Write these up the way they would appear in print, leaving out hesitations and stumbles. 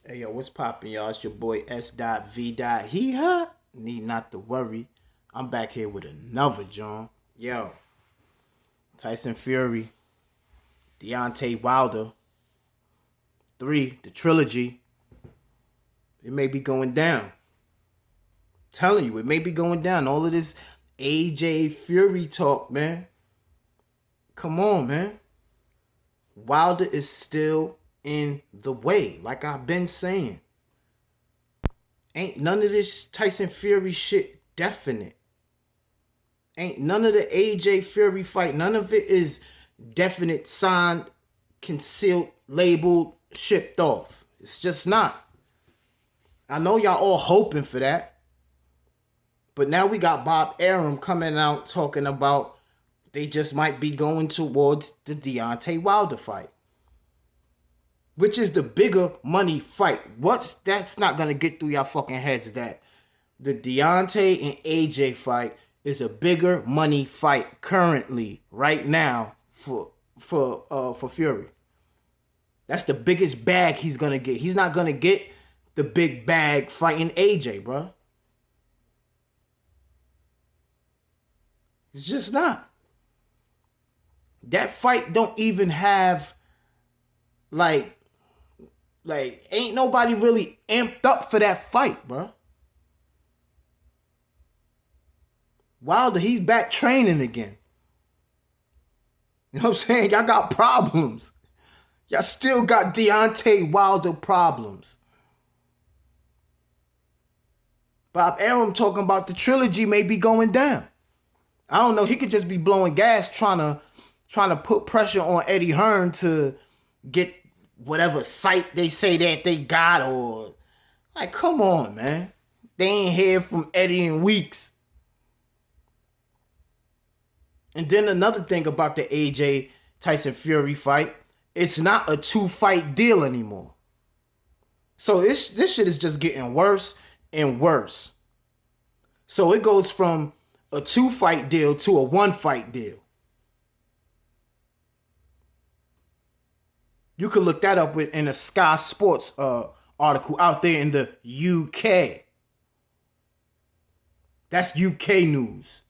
Hey yo, what's poppin', y'all? It's your boy S.V. He ha. Need not to worry. I'm back here with another John. Yo, Tyson Fury, Deontay Wilder, 3, the trilogy. It may be going down. Telling you, it may be going down. All of this AJ Fury talk, man. Come on, man. Wilder is still in the way, like I've been saying. Ain't none of this Tyson Fury shit definite. Ain't none of the AJ Fury fight, none of it is definite, signed, concealed, labeled, shipped off. It's just not. I know y'all all hoping for that. But now we got Bob Arum coming out talking about they just might be going towards the Deontay Wilder fight. Which is the bigger money fight. That's not gonna get through y'all fucking heads that the Deontay and AJ fight is a bigger money fight currently, right now, for Fury. That's the biggest bag he's gonna get. He's not gonna get the big bag fighting AJ, bro. It's just not. That fight don't even have like ain't nobody really amped up for that fight, bro. Wilder, he's back training again. You know what I'm saying? Y'all got problems. Y'all still got Deontay Wilder problems. Bob Arum talking about the trilogy may be going down. I don't know. He could just be blowing gas trying to put pressure on Eddie Hearn to get whatever site they say that they got, or like, come on, man. They ain't hear from Eddie in weeks. And then another thing about the AJ Tyson Fury fight, it's not a 2-fight deal anymore. So this shit is just getting worse and worse. So it goes from a 2-fight deal to a 1-fight deal. You can look that up in a Sky Sports article out there in the UK. That's UK news.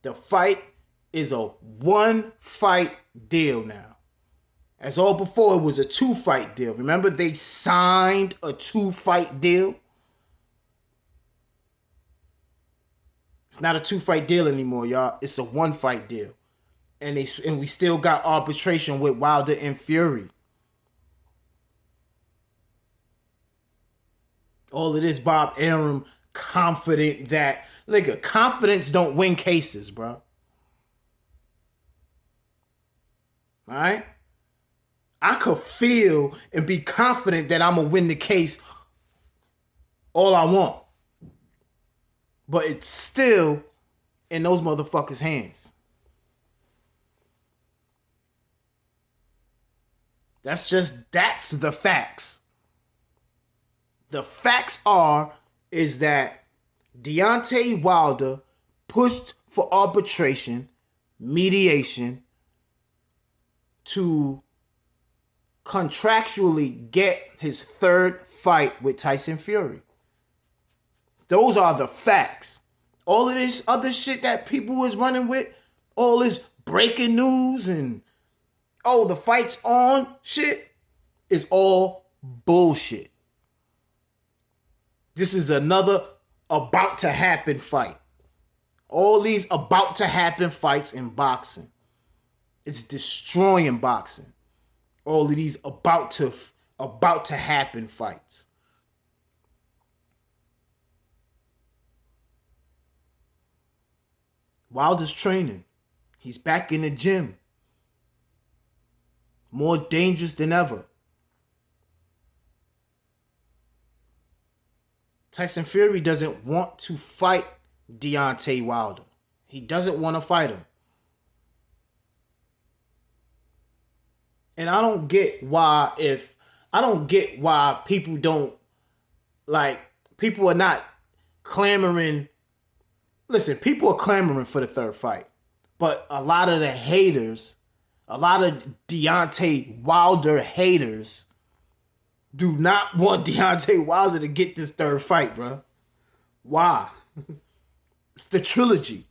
The fight is a 1-fight deal now. As all before, it was a 2-fight deal. Remember, they signed a 2-fight deal? It's not a 2-fight deal anymore, y'all. It's a 1-fight deal. And we still got arbitration with Wilder and Fury. All of this Bob Arum confident that, nigga, confidence don't win cases, bro. All right? I could feel and be confident that I'm going to win the case all I want. But it's still in those motherfuckers' hands. That's the facts. The facts is that Deontay Wilder pushed for arbitration, mediation, to contractually get his 3rd fight with Tyson Fury. Those are the facts. All of this other shit that people was running with, all this breaking news and the fight's on shit, is all bullshit. This is another about to happen fight. All these about to happen fights in boxing, it's destroying boxing. All of these about to happen fights. Wilder's training. He's back in the gym. More dangerous than ever. Tyson Fury doesn't want to fight Deontay Wilder. He doesn't want to fight him. And I don't get why people don't, people are not clamoring. Listen, people are clamoring for the 3rd fight. But a lot of the haters A lot of Deontay Wilder haters do not want Deontay Wilder to get this third fight, bro. Why? It's the trilogy.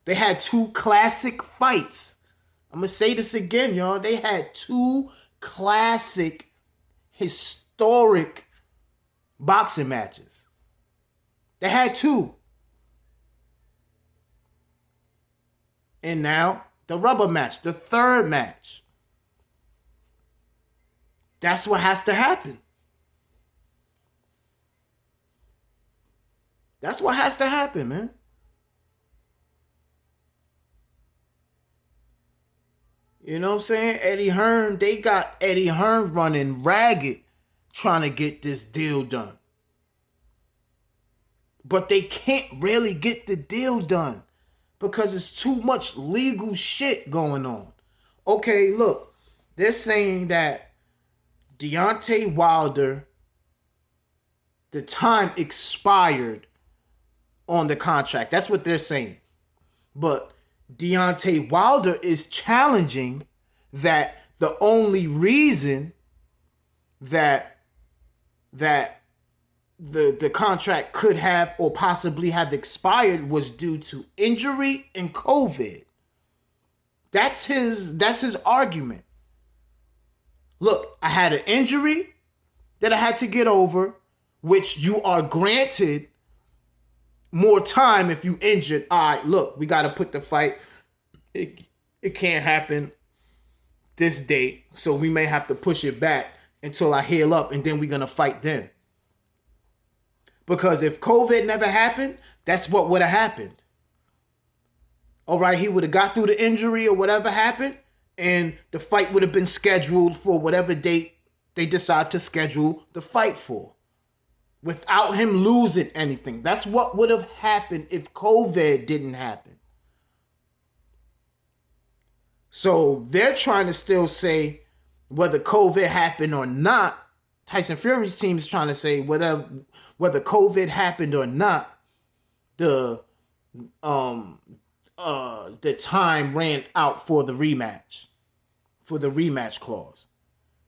They had two classic fights. I'm going to say this again, y'all. They had two classic, historic boxing matches. They had two. And now, the rubber match, the third match. That's what has to happen. That's what has to happen, man. You know what I'm saying? Eddie Hearn, they got Eddie Hearn running ragged trying to get this deal done. But they can't really get the deal done because it's too much legal shit going on. Okay, look, they're saying that Deontay Wilder, the time expired on the contract. That's what they're saying. But Deontay Wilder is challenging that the only reason that the contract could have or possibly have expired was due to injury and COVID. That's his argument. Look, I had an injury that I had to get over, which you are granted more time if you injured. All right, look, we got to put the fight. It can't happen this date, so we may have to push it back until I heal up, and then we're going to fight then. Because if COVID never happened, that's what would have happened. All right, he would have got through the injury or whatever happened, and the fight would have been scheduled for whatever date they decide to schedule the fight for, without him losing anything. That's what would have happened if COVID didn't happen. So they're trying to still say whether COVID happened or not. Tyson Fury's team is trying to say whether COVID happened or not, the time ran out for the rematch clause.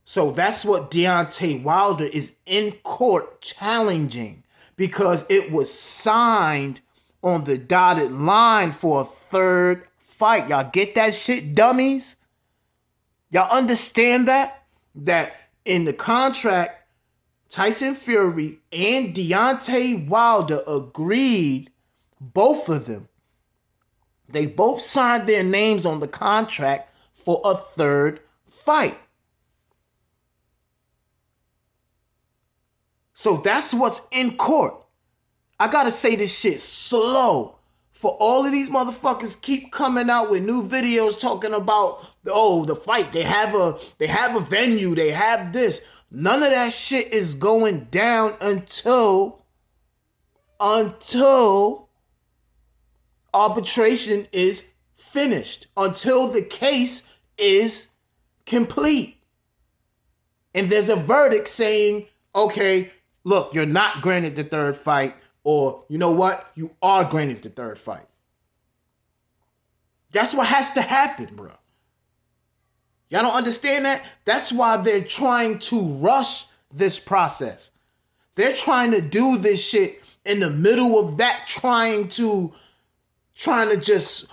So that's what Deontay Wilder is in court challenging, because it was signed on the dotted line for a third fight. Y'all get that shit, dummies? Y'all understand that? That in the contract, Tyson Fury and Deontay Wilder agreed, both of them, they both signed their names on the contract for a third fight. So that's what's in court. I gotta say this shit slow for all of these motherfuckers keep coming out with new videos talking about, oh, the fight. They have a venue. They have this. None of that shit is going down until arbitration is finished, until the case is complete. And there's a verdict saying, okay, look, you're not granted the third fight, or you know what? You are granted the third fight. That's what has to happen, bro. Y'all don't understand that? That's why they're trying to rush this process. They're trying to do this shit in the middle of that, trying to just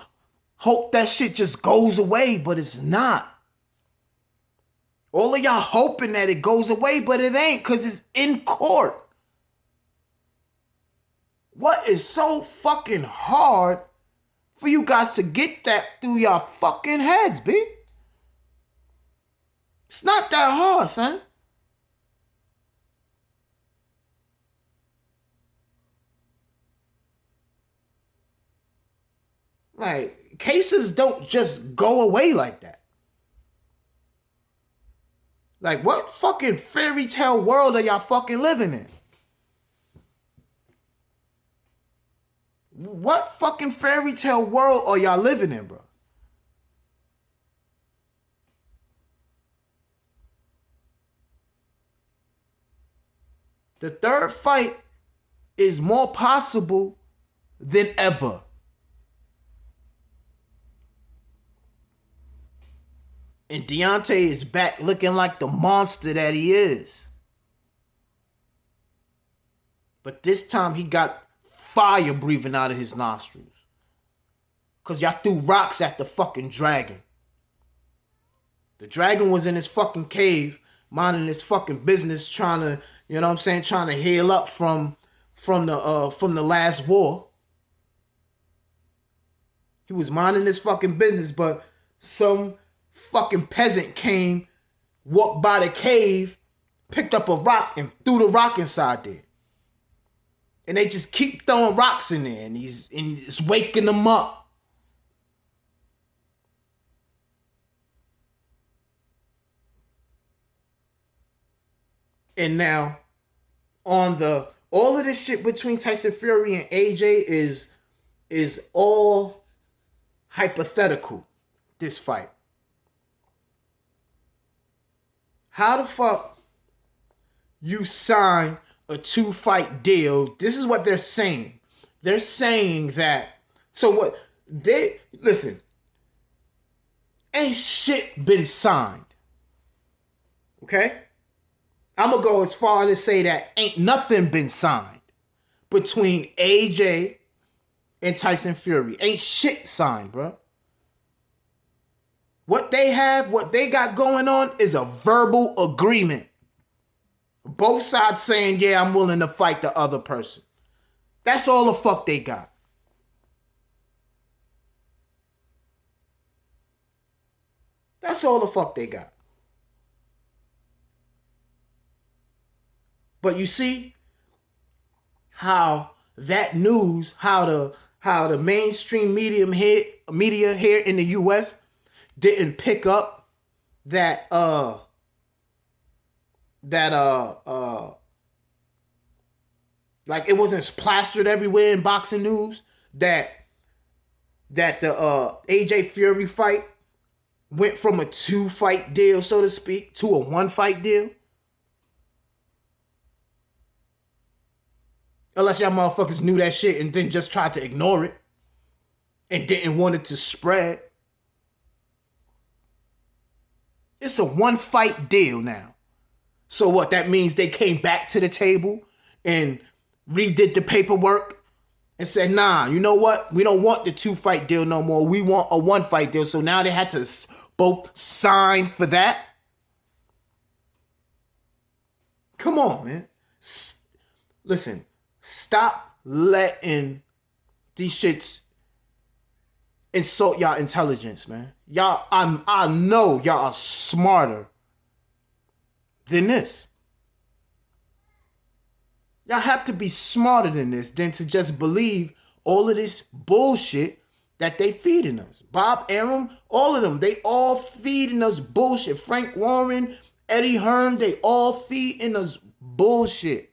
hope that shit just goes away, but it's not. All of y'all hoping that it goes away, but it ain't, because it's in court. What is so fucking hard for you guys to get that through your fucking heads, B? It's not that hard, son. Like, cases don't just go away like that. Like, what fucking fairy tale world are y'all fucking living in? What fucking fairy tale world are y'all living in, bro? The third fight is more possible than ever. And Deontay is back looking like the monster that he is. But this time he got fire breathing out of his nostrils. Because y'all threw rocks at the fucking dragon. The dragon was in his fucking cave, minding his fucking business, trying to, you know what I'm saying, trying to heal up from the last war. He was minding his fucking business, but some fucking peasant came, walked by the cave, picked up a rock and threw the rock inside there. And they just keep throwing rocks in there, and it's waking them up. And now, all of this shit between Tyson Fury and AJ is all hypothetical. This fight. How the fuck you sign a 2-fight deal? This is what they're saying. They're saying that. So what they listen. Ain't shit been signed. Okay? I'm going to go as far as to say that ain't nothing been signed between AJ and Tyson Fury. Ain't shit signed, bro. What they got going on is a verbal agreement. Both sides saying, yeah, I'm willing to fight the other person. That's all the fuck they got. That's all the fuck they got. But you see how that news, how the mainstream media here in the US didn't pick up that like it wasn't plastered everywhere in boxing news that the AJ Fury fight went from a 2-fight deal, so to speak, to a 1-fight deal. Unless y'all motherfuckers knew that shit and then just tried to ignore it and didn't want it to spread. It's a 1-fight deal now. So what? That means they came back to the table and redid the paperwork and said, nah, you know what? We don't want the 2-fight deal no more. We want a 1-fight deal. So now they had to both sign for that. Come on, man. Listen, stop letting these shits insult y'all intelligence, man. I know y'all are smarter than this. Y'all have to be smarter than this than to just believe all of this bullshit that they feeding us. Bob Arum, all of them, they all feeding us bullshit. Frank Warren, Eddie Hearn, they all feeding us bullshit.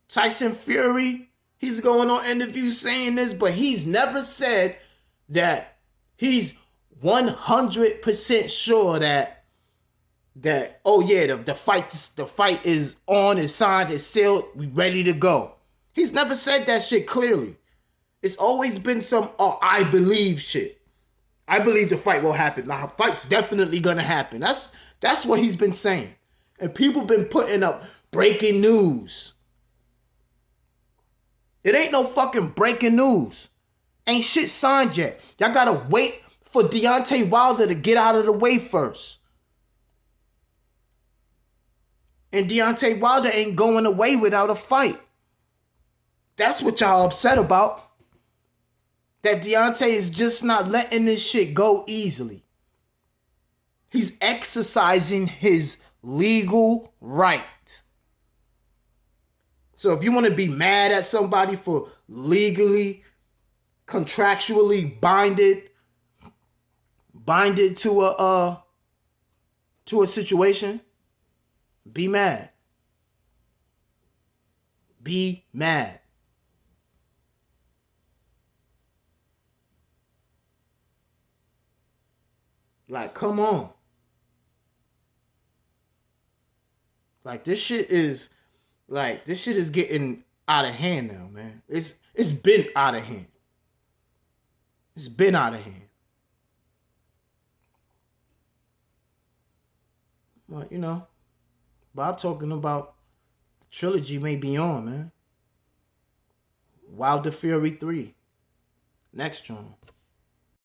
Tyson Fury, he's going on interviews saying this, but he's never said that he's 100% sure that oh yeah, the fight is on, it's signed, it's sealed, we ready to go. He's never said that shit clearly. It's always been some I believe shit. I believe the fight will happen. Now, the fight's definitely gonna happen. That's what he's been saying. And people been putting up breaking news. It ain't no fucking breaking news. Ain't shit signed yet. Y'all gotta wait for Deontay Wilder to get out of the way first. And Deontay Wilder ain't going away without a fight. That's what y'all upset about. That Deontay is just not letting this shit go easily. He's exercising his legal right. So if you want to be mad at somebody for legally, contractually binded to a situation, be mad. Be mad. Like, come on. Like, this shit is getting out of hand now, man. It's been out of hand. It's been out of hand. But, Bob talking about the trilogy may be on, man. Wilder Fury 3. Next John.